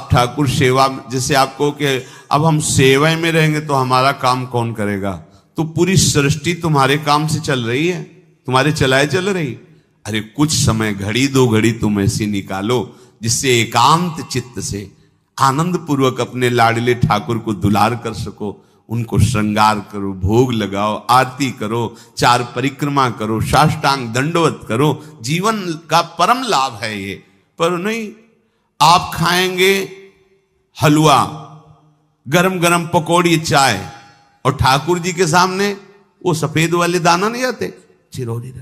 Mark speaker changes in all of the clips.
Speaker 1: ठाकुर सेवा, जैसे आपको कि अब हम सेवा में रहेंगे तो हमारा काम कौन करेगा? तो पूरी सृष्टि तुम्हारे काम से चल रही है, तुम्हारे चलाए चल रही। अरे कुछ समय, घड़ी दो घड़ी तुम ऐसी निकालो जिससे एकांत चित्त से आनंद पूर्वक अपने लाडले ठाकुर को दुलार कर सको। उनको श्रृंगार करो, भोग लगाओ, आरती करो, 4 परिक्रमा करो, साष्टांग दंडवत करो। जीवन का परम लाभ है ये। पर नहीं, आप खाएंगे हलवा, गरम गरम पकौड़ी, चाय, और ठाकुर जी के सामने वो सफेद वाले दाना नहीं आते, चिरौरी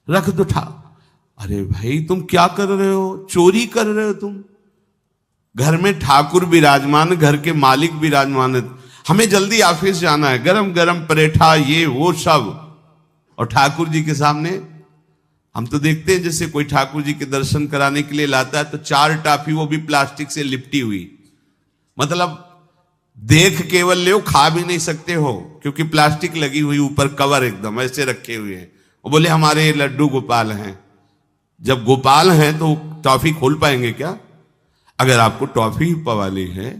Speaker 1: रख दो अरे भाई तुम क्या कर रहे हो? चोरी कर रहे हो तुम। घर में ठाकुर विराजमान, घर के मालिक विराजमान है। हमें जल्दी ऑफिस जाना है, गरम गरम परेठा, ये वो सब, और ठाकुर जी के सामने। हम तो देखते हैं जैसे कोई ठाकुर जी के दर्शन कराने के लिए लाता है तो 4 टाफी, वो भी प्लास्टिक से लिपटी हुई। मतलब देख केवल ले, खा भी नहीं सकते हो क्योंकि प्लास्टिक लगी हुई, ऊपर कवर एकदम ऐसे रखे हुए हैं। वो बोले हमारे लड्डू गोपाल हैं। जब गोपाल हैं तो टॉफी खोल पाएंगे क्या? अगर आपको टॉफी पवाली है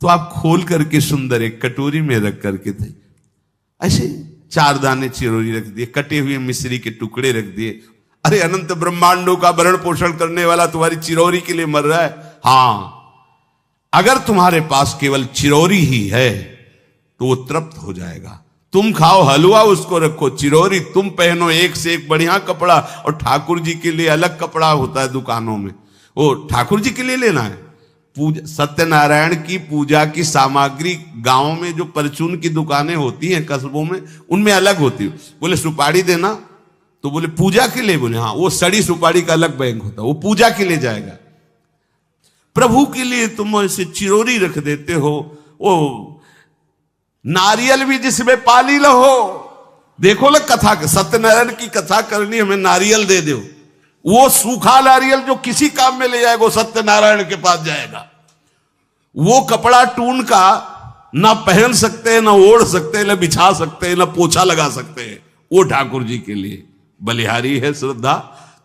Speaker 1: तो आप खोल करके सुंदर एक कटोरी में रख करके थे, ऐसे 4 दाने चिरौरी रख दिए, कटे हुए मिश्री के टुकड़े रख दिए। अरे अनंत ब्रह्मांडों का भरण पोषण करने वाला तुम्हारी चिरौरी के लिए मर रहा है। हाँ, अगर तुम्हारे पास केवल चिरौरी ही है तो वो तृप्त हो जाएगा। तुम खाओ हलवा, उसको रखो, चिरौरी तुम पहनो, एक से एक बढ़िया कपड़ा, और ठाकुर जी के लिए अलग कपड़ा होता है दुकानों में, वो ठाकुर जी के लिए लेना है। पूजा, सत्यनारायण की पूजा की सामग्री गांव में जो परचून की दुकानें होती हैं कस्बों में, उनमें अलग होती है। बोले सुपारी देना, तो बोले पूजा के लिए, बोले हाँ, वो सड़ी सुपारी का अलग बैंक होता है, वो पूजा के लिए जाएगा। प्रभु के लिए तुम ऐसे चिरौरी रख देते हो। वो नारियल भी जिसमें पाली लहो, देखो ना कथा, सत्यनारायण की कथा करनी, हमें नारियल दे दो। वो सूखा नारियल जो किसी काम में ले जाएगा, सत्यनारायण के पास जाएगा। वो कपड़ा टून का ना पहन सकते हैं, ना ओढ़ सकते हैं, ना बिछा सकते हैं, ना पोछा लगा सकते हैं। वो ठाकुर जी के लिए बलिहारी है श्रद्धा।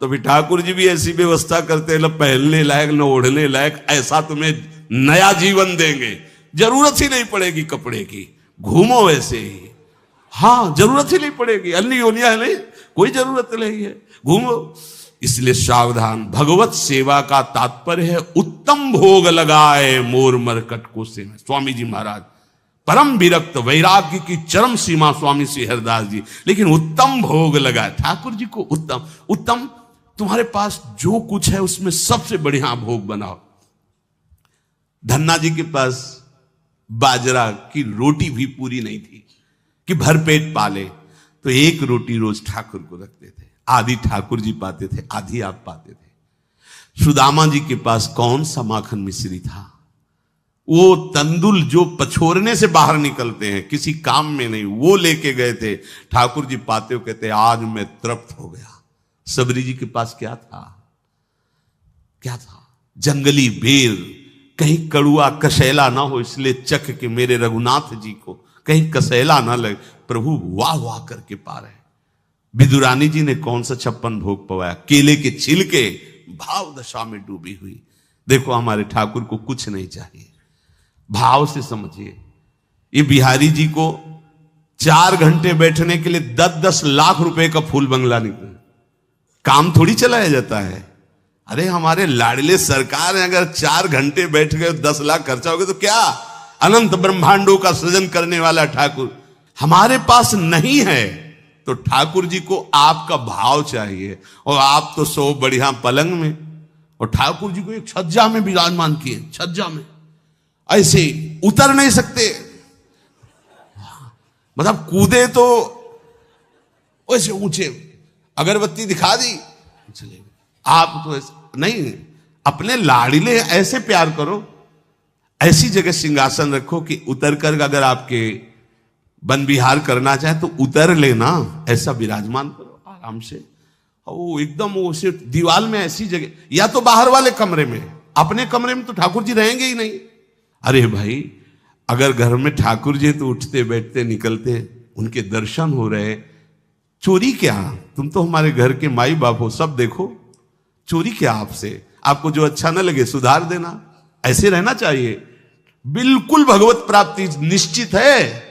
Speaker 1: तो भी ठाकुर जी भी ऐसी व्यवस्था करते हैं, ना पहनने लायक, ना ओढ़ने लायक, ऐसा तुम्हें नया जीवन देंगे। जरूरत ही नहीं पड़ेगी कपड़े की, घूमो वैसे ही। हाँ, जरूरत ही नहीं पड़ेगी, अन्य योनिया है नहीं, कोई जरूरत नहीं है, घूमो। इसलिए सावधान। भगवत सेवा का तात्पर्य है उत्तम भोग लगाए मोर मरकट को से। स्वामी जी महाराज परम विरक्त, वैराग्य की चरम सीमा स्वामी श्री हरिदास जी, लेकिन उत्तम भोग लगाए ठाकुर जी को। उत्तम उत्तम, तुम्हारे पास जो कुछ है उसमें सबसे बढ़िया भोग बनाओ। धन्ना जी के पास बाजरा की रोटी भी पूरी नहीं थी कि भरपेट पाले, तो 1 रोटी रोज ठाकुर को रखते थे। आधी ठाकुर जी पाते थे, आधी आप पाते थे। सुदामा जी के पास कौन सा माखन मिश्री था? वो तंदुल जो पछोरने से बाहर निकलते हैं, किसी काम में नहीं, वो लेके गए थे। ठाकुर जी पाते हो कहते आज मैं तृप्त हो गया। सबरी जी के पास क्या था? क्या था? जंगली बेर, कहीं कड़ुआ कसैला ना हो, इसलिए चख के मेरे रघुनाथ जी को कहीं कसैला ना लगे। प्रभु वाह वाह करके पा रहे। विदुरानी जी ने कौन सा 56 भोग पवाया? केले के छिलके, भाव दशा में डूबी हुई। देखो हमारे ठाकुर को कुछ नहीं चाहिए, भाव से समझिए। ये बिहारी जी को 4 घंटे बैठने के लिए 10-10 लाख रुपए का फूल बंगला निकला, काम थोड़ी चलाया जाता है। अरे हमारे लाडले सरकार है, अगर 4 घंटे बैठ गए 10 लाख खर्चा हो गया तो क्या? अनंत ब्रह्मांडों का सृजन करने वाला ठाकुर हमारे पास नहीं है, तो ठाकुर जी को आपका भाव चाहिए। और आप तो सो बढ़िया पलंग में, और ठाकुर जी को एक छज्जा में विराजमान किए, छज्जा में ऐसे उतर नहीं सकते, मतलब कूदे तो वैसे ऊंचे, अगरबत्ती दिखा दी चले। आप तो ऐसे नहीं, अपने लाडले ऐसे प्यार करो, ऐसी जगह सिंहासन रखो कि उतर कर अगर आपके वन विहार करना चाहे तो उतर लेना, ऐसा विराजमान करो आराम से। वो एकदम उसे दीवार में ऐसी जगह, या तो बाहर वाले कमरे में, अपने कमरे में तो ठाकुर जी रहेंगे ही नहीं। अरे भाई अगर घर में ठाकुर जी तो उठते बैठते निकलते, उनके दर्शन हो रहे, चोरी क्या? तुम तो हमारे घर के माई बाप हो, सब देखो, चोरी क्या आपसे? आपको जो अच्छा ना लगे सुधार देना, ऐसे रहना चाहिए। बिल्कुल भगवत प्राप्ति निश्चित है।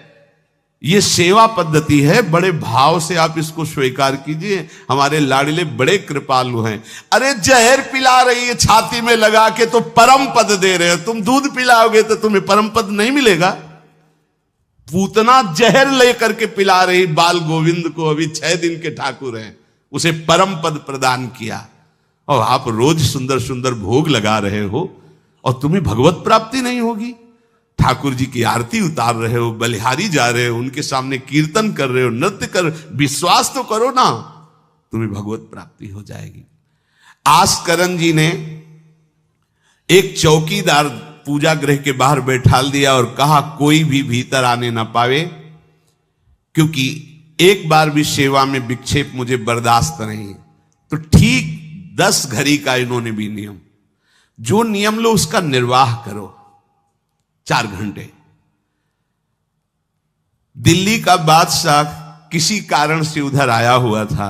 Speaker 1: ये सेवा पद्धति है, बड़े भाव से आप इसको स्वीकार कीजिए। हमारे लाडले बड़े कृपालु हैं। अरे जहर पिला रही है छाती में लगा के तो परम पद दे रहे हो, तुम दूध पिलाओगे तो तुम्हें परम पद नहीं मिलेगा। पूतना जहर लेकर के पिला रही बाल गोविंद को, अभी 6 दिन के ठाकुर हैं, उसे परम पद प्रदान किया, और आप रोज सुंदर सुंदर भोग लगा रहे हो और तुम्हें भगवत प्राप्ति नहीं होगी। ठाकुर जी की आरती उतार रहे हो, बलिहारी जा रहे हो, उनके सामने कीर्तन कर रहे हो, नृत्य कर, विश्वास तो करो ना, तुम्हें भगवत प्राप्ति हो जाएगी। आस्करण जी ने एक चौकीदार पूजा गृह के बाहर बैठाल दिया और कहा कोई भी भीतर आने ना पावे, क्योंकि एक बार भी सेवा में विक्षेप मुझे बर्दाश्त नहीं। तो ठीक 10 घड़ी का इन्होंने भी नियम, जो नियम लो उसका निर्वाह करो। 4 घंटे। दिल्ली का बादशाह किसी कारण से उधर आया हुआ था।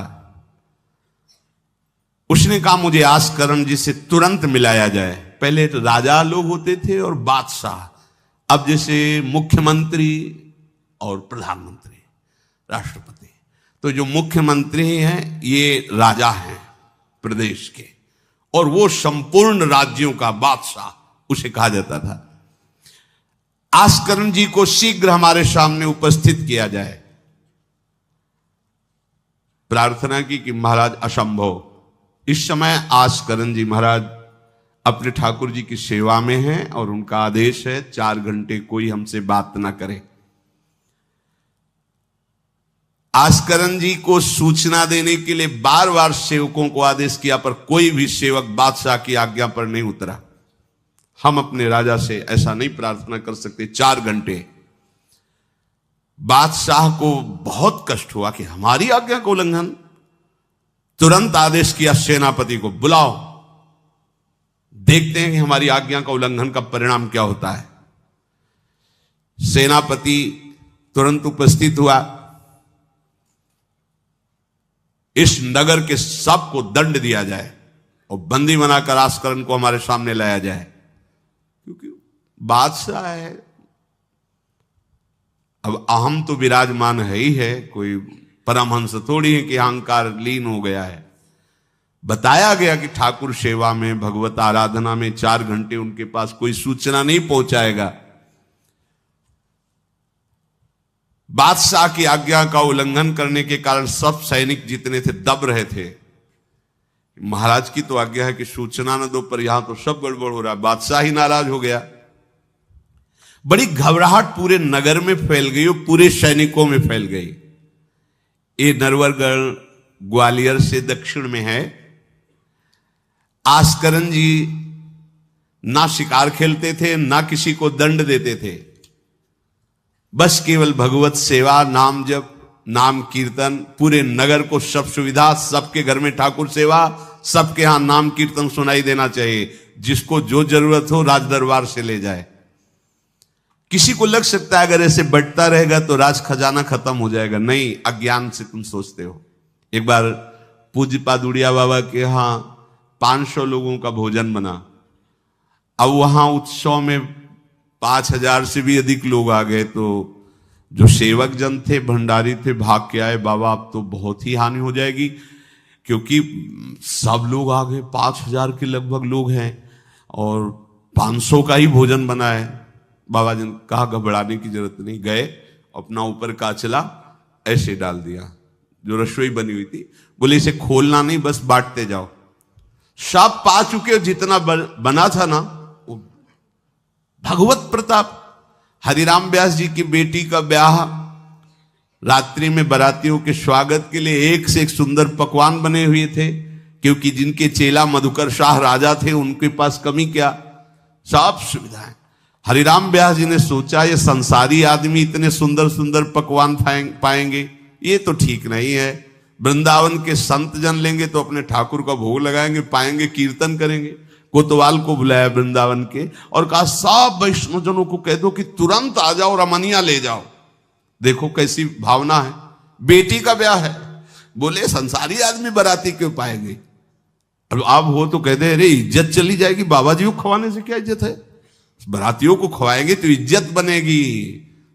Speaker 1: उसने कहा मुझे आस्करण जी से तुरंत मिलाया जाए। पहले तो राजा लोग होते थे और बादशाह, अब जैसे मुख्यमंत्री और प्रधानमंत्री, राष्ट्रपति। तो जो मुख्यमंत्री हैं ये राजा हैं प्रदेश के, और वो संपूर्ण राज्यों का बादशाह उसे कहा जाता था। आस्करण जी को शीघ्र हमारे सामने उपस्थित किया जाए। प्रार्थना की कि महाराज असंभव, इस समय आस्करण जी महाराज अपने ठाकुर जी की सेवा में हैं और उनका आदेश है 4 घंटे कोई हमसे बात ना करे। आस्करण जी को सूचना देने के लिए बार बार सेवकों को आदेश किया, पर कोई भी सेवक बादशाह की आज्ञा पर नहीं उतरा। हम अपने राजा से ऐसा नहीं प्रार्थना कर सकते। 4 घंटे। बादशाह को बहुत कष्ट हुआ कि हमारी आज्ञा का उल्लंघन। तुरंत आदेश किया सेनापति को, बुलाओ, देखते हैं कि हमारी आज्ञा का उल्लंघन का परिणाम क्या होता है। सेनापति तुरंत उपस्थित हुआ। इस नगर के सबको दंड दिया जाए और बंदी बनाकर आस्करण को हमारे सामने लाया जाए, क्योंकि बादशाह है। अब अहम तो विराजमान है ही है, कोई परमहंस थोड़ी है कि अहंकार लीन हो गया है। बताया गया कि ठाकुर सेवा में, भगवत आराधना में 4 घंटे उनके पास कोई सूचना नहीं पहुंचाएगा। बादशाह की आज्ञा का उल्लंघन करने के कारण सब सैनिक जितने थे दब रहे थे। महाराज की तो आज्ञा है कि सूचना न दो, पर यहां तो सब गड़बड़ हो रहा है। बादशाह ही नाराज हो गया। बड़ी घबराहट पूरे नगर में फैल गई और पूरे सैनिकों में फैल गई। ये नरवरगढ़ ग्वालियर से दक्षिण में है। आस्करण जी ना शिकार खेलते थे, ना किसी को दंड देते थे, बस केवल भगवत सेवा, नाम जप, नाम कीर्तन। पूरे नगर को सब सुविधा, सबके घर में ठाकुर सेवा, सबके यहां नाम कीर्तन सुनाई देना चाहिए। जिसको जो जरूरत हो राज दरबार से ले जाए। किसी को लग सकता है अगर ऐसे बढ़ता रहेगा तो राज खजाना खत्म हो जाएगा। नहीं, अज्ञान से तुम सोचते हो। एक बार पूज्य पादुड़िया बाबा के यहां 500 लोगों का भोजन बना। अब वहां उत्सव में 5000 से भी अधिक लोग आ गए। तो जो सेवक जन थे, भंडारी थे, भाग के आए, बाबा अब तो बहुत ही हानि हो जाएगी, क्योंकि सब लोग आ गए, 5000 के लगभग लोग हैं और 500 का ही भोजन बना है। बाबा जी ने कहा घबराने की जरूरत नहीं। गए, अपना ऊपर का चला ऐसे डाल दिया जो रसोई बनी हुई थी। बोले इसे खोलना नहीं, बस बांटते जाओ। सब पा चुके, जितना बना था ना, वो भगवत प्रताप। हरिराम व्यास जी की बेटी का ब्याह, रात्रि में बारातियों के स्वागत के लिए एक से एक सुंदर पकवान बने हुए थे, क्योंकि जिनके चेला मधुकर शाह राजा थे उनके पास कमी क्या, सब सुविधाएं। हरिराम व्यास जी ने सोचा ये संसारी आदमी इतने सुंदर सुंदर पकवान पाएंगे, ये तो ठीक नहीं है। वृंदावन के संत जन लेंगे तो अपने ठाकुर का भोग लगाएंगे, पाएंगे, कीर्तन करेंगे। कोतवाल को बुलाया वृंदावन के और कहा सब वैष्णव जनों को कह दो कि तुरंत आ जाओ, रमनिया ले जाओ। देखो कैसी भावना है, बेटी का ब्याह है। बोले संसारी आदमी बराती क्यों पाएंगे। अब आप हो तो कहते अरे इज्जत चली जाएगी, बाबा जी को खवाने से क्या इज्जत है। बरातियों को खवाएंगे तो इज्जत बनेगी।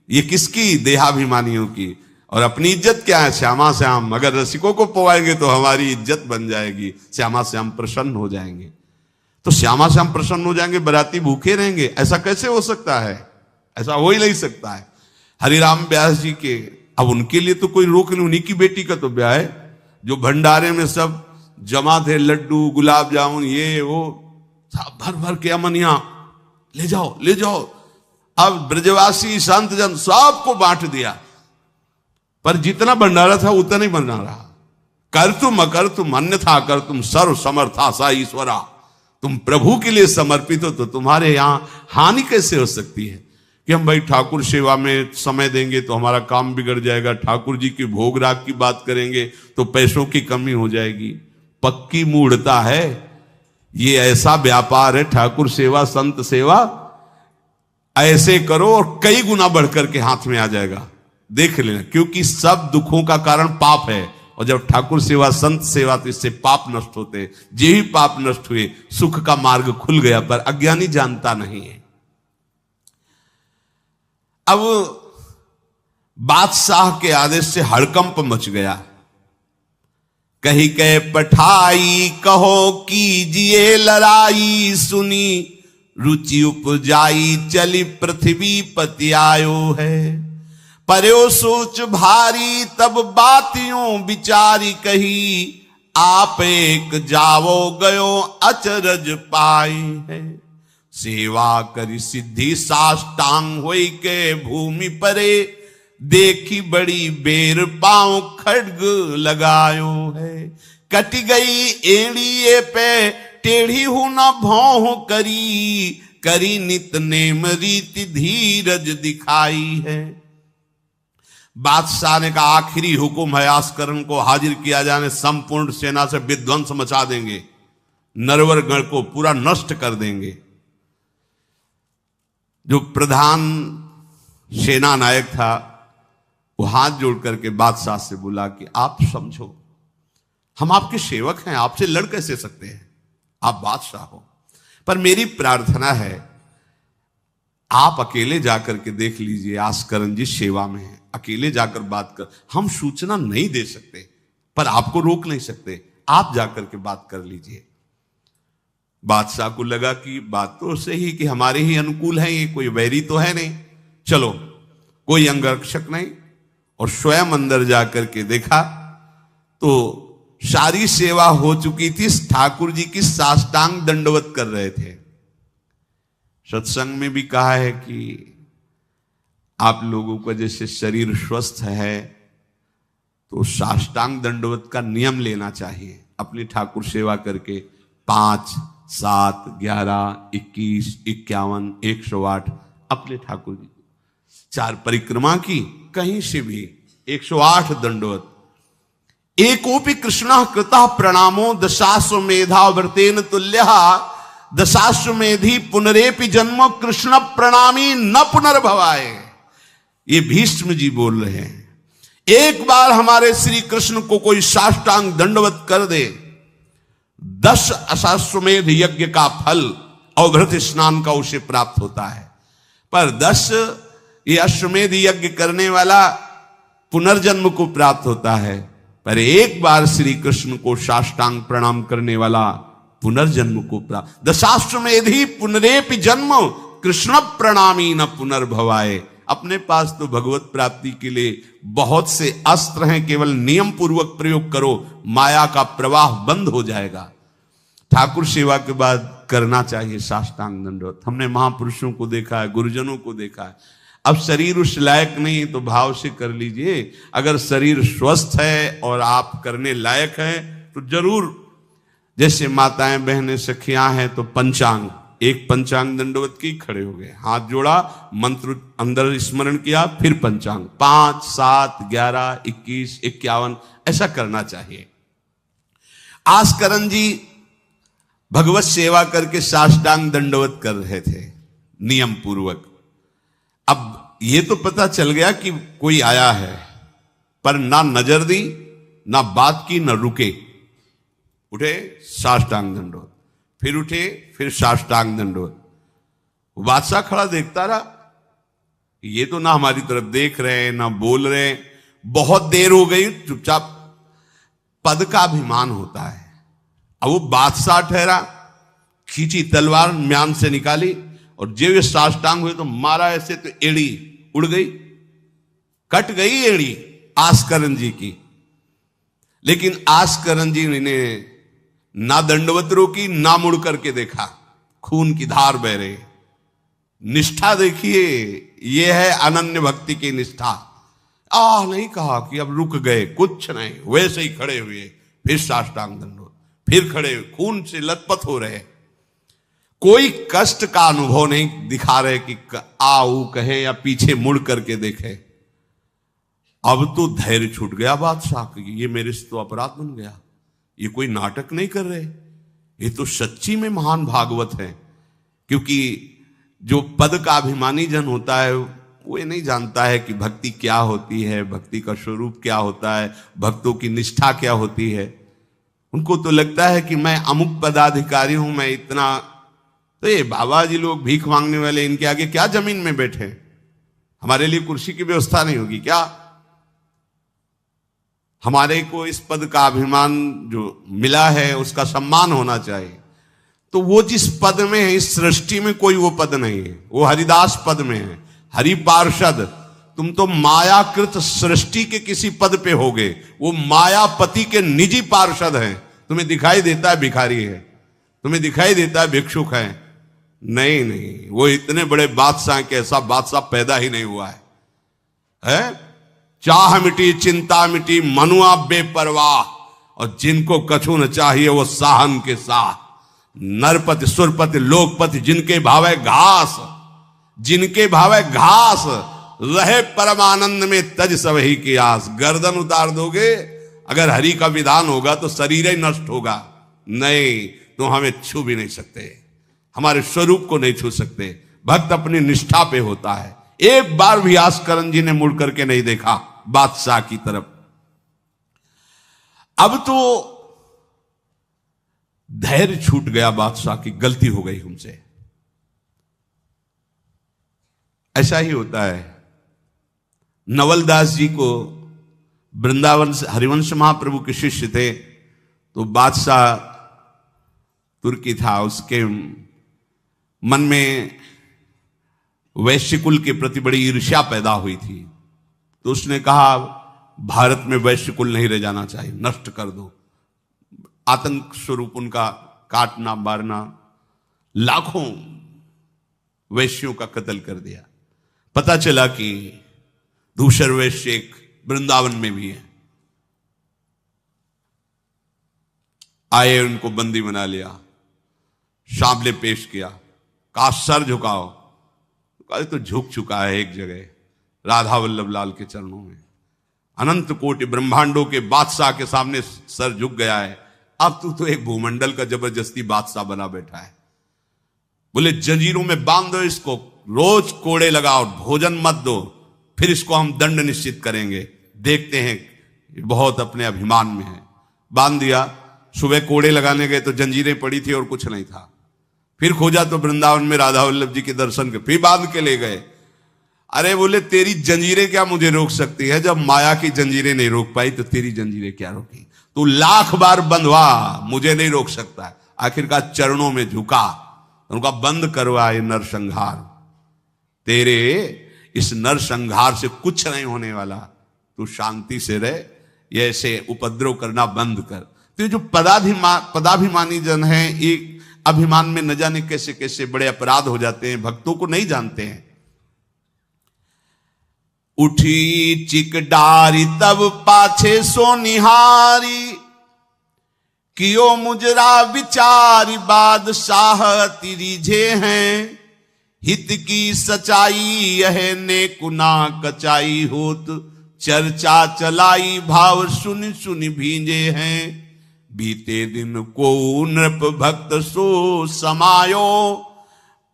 Speaker 1: ये किसकी? देहाभिमानियों की। और अपनी इज्जत क्या है? श्यामा श्याम। अगर रसिकों को पवाएंगे तो हमारी इज्जत बन जाएगी, श्यामा श्याम प्रसन्न हो जाएंगे। तो श्यामा श्याम प्रसन्न हो जाएंगे, बराती भूखे रहेंगे? ऐसा कैसे हो सकता है? ऐसा हो ही नहीं सकता है। हरिराम व्यास जी के, अब उनके लिए तो कोई रोक नहीं, उन्हीं की बेटी का तो ब्याह है, जो भंडारे में सब जमा थे, लड्डू गुलाब जामुन ये वो सब भर भर के अमनिया, ले जाओ ले जाओ। अब ब्रजवासी संत जन सबको बांट दिया, पर जितना भंडारा था उतना नहीं बना रहा। कर तुम अकर तुम अन्यथा कर तुम सर्व समर्था सा ईश्वरा। तुम प्रभु के लिए समर्पित हो तो तुम्हारे यहां हानि कैसे हो सकती है कि हम भाई ठाकुर सेवा में समय देंगे तो हमारा काम बिगड़ जाएगा, ठाकुर जी की भोग राग की बात करेंगे तो पैसों की कमी हो जाएगी। पक्की मूढ़ता है ये, ऐसा व्यापार है ठाकुर सेवा संत सेवा। ऐसे करो और कई गुना बढ़कर के हाथ में आ जाएगा, देख लेना। क्योंकि सब दुखों का कारण पाप है, और जब ठाकुर सेवा संत सेवा तो इससे पाप नष्ट होते। जे ही पाप नष्ट हुए सुख का मार्ग खुल गया, पर अज्ञानी जानता नहीं है। अब बादशाह के आदेश से हड़कंप मच गया। कही के पठाई कहो कीजिए लड़ाई, सुनी रुचि उपजाई चली पृथ्वी पति आयो है। पर्यो सोच भारी तब बातियों विचारी कही, आप एक जावो गयो अचरज पाई है। सेवा करी सिद्धि साष्टांग होई के भूमि परे, देखी बड़ी बेर पांव खड्ग लगायो है। कट गई एड़िए पे टेढ़ी हूं न भौं करी, करी नित नेम रीति धीरज दिखाई है। बादशाह ने कहा आखिरी हुक्म है, आस्करण को हाजिर किया जाने, संपूर्ण सेना से विध्वंस मचा देंगे, नरवर गण को पूरा नष्ट कर देंगे। जो प्रधान सेना नायक था वो हाथ जोड़ करके बादशाह से बोला कि आप समझो, हम आपके सेवक हैं, आपसे लड़ कैसे सकते हैं, आप बादशाह हो। पर मेरी प्रार्थना है आप अकेले जाकर के देख लीजिए, आस्करण जी सेवा में है, अकेले जाकर बात कर। हम सूचना नहीं दे सकते पर आपको रोक नहीं सकते, आप जाकर के बात कर लीजिए। बादशाह को लगा कि बात तो सही कि हमारे ही अनुकूल है, ये कोई वैरी तो है नहीं, चलो कोई अंगरक्षक नहीं। और स्वयं अंदर जाकर के देखा तो सारी सेवा हो चुकी थी, ठाकुर जी की साष्टांग दंडवत कर रहे थे। सत्संग में भी कहा है कि आप लोगों का जैसे शरीर स्वस्थ है तो साष्टांग दंडवत का नियम लेना चाहिए। अपनी ठाकुर सेवा करके 5, 7, 11, 21, 51, 108 अपने ठाकुर जी को 4 परिक्रमा की, कहीं से भी 108 दंडवत। एकोपि कृष्ण कृतः प्रणामो दशाश्वमेधा व्रतेन तुल्यः, दशाश्वमेधी पुनरेपि जन्म कृष्ण प्रणामी न पुनर्भवाय। ये भीष्म जी बोल रहे हैं, एक बार हमारे श्री कृष्ण को कोई साष्टांग दंडवत कर दे, 10 अश्वमेध यज्ञ का फल अवभृत स्नान का उसे प्राप्त होता है। पर 10 ये अश्वमेध यज्ञ करने वाला पुनर्जन्म को प्राप्त होता है, पर एक बार श्री कृष्ण को साष्टांग प्रणाम करने वाला पुनर्जन्म को प्राप्त। दशाश्वमेधी पुनरेपि जन्म कृष्ण प्रणामी न पुनर्भवाए। अपने पास तो भगवत प्राप्ति के लिए बहुत से अस्त्र हैं, केवल नियम पूर्वक प्रयोग करो, माया का प्रवाह बंद हो जाएगा। ठाकुर सेवा के बाद करना चाहिए साष्टांग दंडवत। हमने महापुरुषों को देखा है, गुरुजनों को देखा है। अब शरीर उस लायक नहीं तो भाव से कर लीजिए। अगर शरीर स्वस्थ है और आप करने लायक हैं तो जरूर, जैसे माताएं बहनें सखियां हैं तो पंचांग, एक पंचांग दंडवत की खड़े हो गए, हाथ जोड़ा, मंत्र अंदर स्मरण किया, फिर पंचांग 5, 7, 11, 21, 51 ऐसा करना चाहिए। आस्करण जी भगवत सेवा करके साष्टांग दंडवत कर रहे थे नियम पूर्वक। अब ये तो पता चल गया कि कोई आया है, पर ना नजर दी, ना बात की, ना रुके, उठे साष्टांग दंडवत, फिर उठे, फिर साष्टांग दंडवत। बादशाह खड़ा देखता रहा, ये तो ना हमारी तरफ देख रहे हैं ना बोल रहे हैं। बहुत देर हो गई, चुपचाप। पद का अभिमान होता है। अब वो बादशाह ठहरा, खींची तलवार, म्यान से निकाली और जब ये साष्टांग हुए तो मारा ऐसे, तो एड़ी उड़ गई, कट गई एड़ी आस्करन जी की। लेकिन आस्करन जी ने ना दंडवत रोकी, ना मुड़ करके देखा, खून की धार बह रही। निष्ठा देखिए, यह है अनन्य भक्ति की निष्ठा। नहीं कहा कि अब रुक गए, कुछ नहीं, वैसे ही खड़े हुए, फिर साष्टांग दंडवत, फिर खड़े, खून से लथपथ हो रहे, कोई कष्ट का अनुभव नहीं दिखा रहे कि आओ कहे या पीछे मुड़ करके देखे। अब तो धैर्य छूट गया बादशाह की, ये मेरे से तो अपराध बन गया, ये कोई नाटक नहीं कर रहे, ये तो सच्ची में महान भागवत है। क्योंकि जो पद का अभिमानी जन होता है वो ये नहीं जानता है कि भक्ति क्या होती है, भक्ति का स्वरूप क्या होता है, भक्तों की निष्ठा क्या होती है। उनको तो लगता है कि मैं अमुक पदाधिकारी हूं, मैं इतना, तो ये बाबा जी लोग भीख मांगने वाले, इनके आगे क्या जमीन में बैठे, हमारे लिए कुर्सी की व्यवस्था नहीं होगी क्या? हमारे को इस पद का अभिमान जो मिला है उसका सम्मान होना चाहिए। तो वो जिस पद में है, इस सृष्टि में कोई वो पद नहीं है, वो हरिदास पद में है, हरि पार्षद। तुम तो मायाकृत सृष्टि के किसी पद पे होगे, वो मायापति के निजी पार्षद हैं। तुम्हें दिखाई देता है भिखारी है, तुम्हें दिखाई देता है भिक्षुक है, नहीं नहीं, वो इतने बड़े बादशाह के ऐसा बादशाह पैदा ही नहीं हुआ है? चाह मिटी चिंता मिटी, मनुआ बेपरवाह, और जिनको कछु न चाहिए वो साहन के साह। नरपति सुरपति लोकपति, जिनके भावे घास, जिनके भावे घास, रहे परमानंद में तज सबही की आस। गर्दन उतार दोगे, अगर हरि का विधान होगा तो शरीर ही नष्ट होगा, नहीं तो हमें छू भी नहीं सकते, हमारे स्वरूप को नहीं छू सकते। भक्त अपनी निष्ठा पे होता है। एक बार भी आस्करन जी ने मुड़ करके नहीं देखा बादशाह की तरफ। अब तो धैर्य छूट गया बादशाह की, गलती हो गई हमसे। ऐसा ही होता है। नवलदास जी को वृंदावन से हरिवंश महाप्रभु के शिष्य थे, तो बादशाह तुर्की था, उसके मन में वैश्यकुल के प्रति बड़ी ईर्ष्या पैदा हुई थी। तो उसने कहा भारत में वैश्यकुल नहीं रह जाना चाहिए, नष्ट कर दो। आतंक स्वरूप उनका काटना मारना, लाखों वैश्यों का कत्ल कर दिया। पता चला कि दूसर वैश्य एक वृंदावन में भी है। आए, उनको बंदी बना लिया, सामने पेश किया, कहा सर झुकाओ। कहा तो झुक चुका है एक जगह, राधा वल्लभ लाल के चरणों में। अनंत कोटि ब्रह्मांडों के बादशाह के सामने सर झुक गया है। अब तू तो एक भूमंडल का जबरदस्ती बादशाह बना बैठा है। बोले जंजीरों में बांध दो इसको, रोज कोड़े लगाओ, भोजन मत दो, फिर इसको हम दंड निश्चित करेंगे, देखते हैं, बहुत अपने अभिमान में है। बांध दिया। सुबह कोड़े लगाने गए तो जंजीरें पड़ी थी और कुछ नहीं था। फिर खोजा तो वृंदावन में राधा वल्लभ जी के दर्शन के, फिर बांध के ले गए। अरे बोले तेरी जंजीरें क्या मुझे रोक सकती है? जब माया की जंजीरें नहीं रोक पाई तो तेरी जंजीरें क्या रोकी? तू लाख बार बंधवा, मुझे नहीं रोक सकता। आखिरकार चरणों में झुका, उनका बंद करवा ये नरसंहार। तेरे इस नरसंहार से कुछ नहीं होने वाला, तू शांति से रह, ये ऐसे उपद्रव करना बंद कर। तो जो पदाभिमानी जन है, एक अभिमान में न जाने कैसे कैसे बड़े अपराध हो जाते हैं, भक्तों को नहीं जानते हैं। उठी चिक डारी तब पाछे सो निहारी, कियो मुजरा विचारी बादशाह तिरिझे हैं। हित की सचाई यह ने कुना कचाई होत, चर्चा चलाई भाव सुन सुन भींजे हैं। बीते दिन को नृप भक्त सो समायो,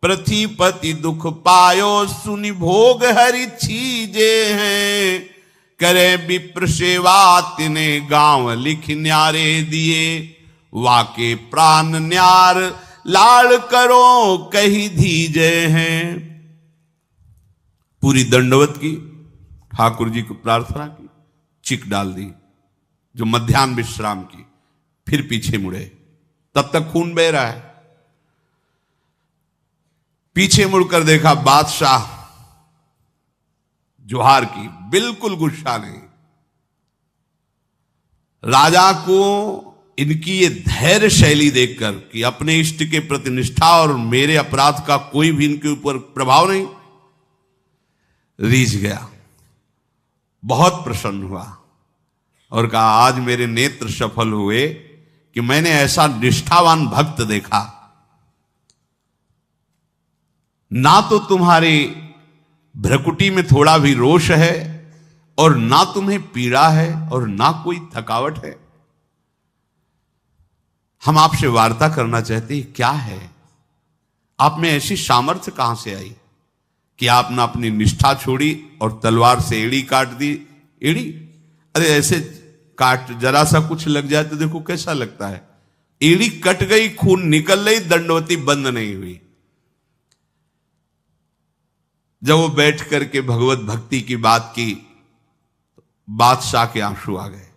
Speaker 1: पृथ्वीपति दुख पायो सुनि भोग हरि छीजे हैं। करे विप्र सेवा तिने गांव लिख न्यारे दिए, वाके प्राण न्यार लाड़ करो कही धीजे हैं। पूरी दंडवत की, ठाकुर जी को प्रार्थना की, चिक डाल दी जो मध्याह्न विश्राम की, फिर पीछे मुड़े। तब तक खून बह रहा है। पीछे मुड़कर देखा, बादशाह जोहार की, बिल्कुल गुस्सा नहीं। राजा को इनकी ये धैर्य शैली देखकर कि अपने इष्ट के प्रति निष्ठा और मेरे अपराध का कोई भी इनके ऊपर प्रभाव नहीं, रीझ गया, बहुत प्रसन्न हुआ और कहा, आज मेरे नेत्र सफल हुए कि मैंने ऐसा निष्ठावान भक्त देखा। ना तो तुम्हारे भ्रकुटी में थोड़ा भी रोष है और ना तुम्हें पीड़ा है और ना कोई थकावट है। हम आपसे वार्ता करना चाहते हैं, क्या है आप में ऐसी सामर्थ्य कहां से आई कि आपने अपनी निष्ठा छोड़ी और तलवार से एड़ी काट दी। एड़ी, अरे ऐसे काट, जरा सा कुछ लग जाए तो देखो कैसा लगता है। एड़ी कट गई, खून निकल गई, दंडवती बंद नहीं हुई। जब वो बैठ करके भगवत भक्ति की बात की, बादशाह के आंसू आ गए।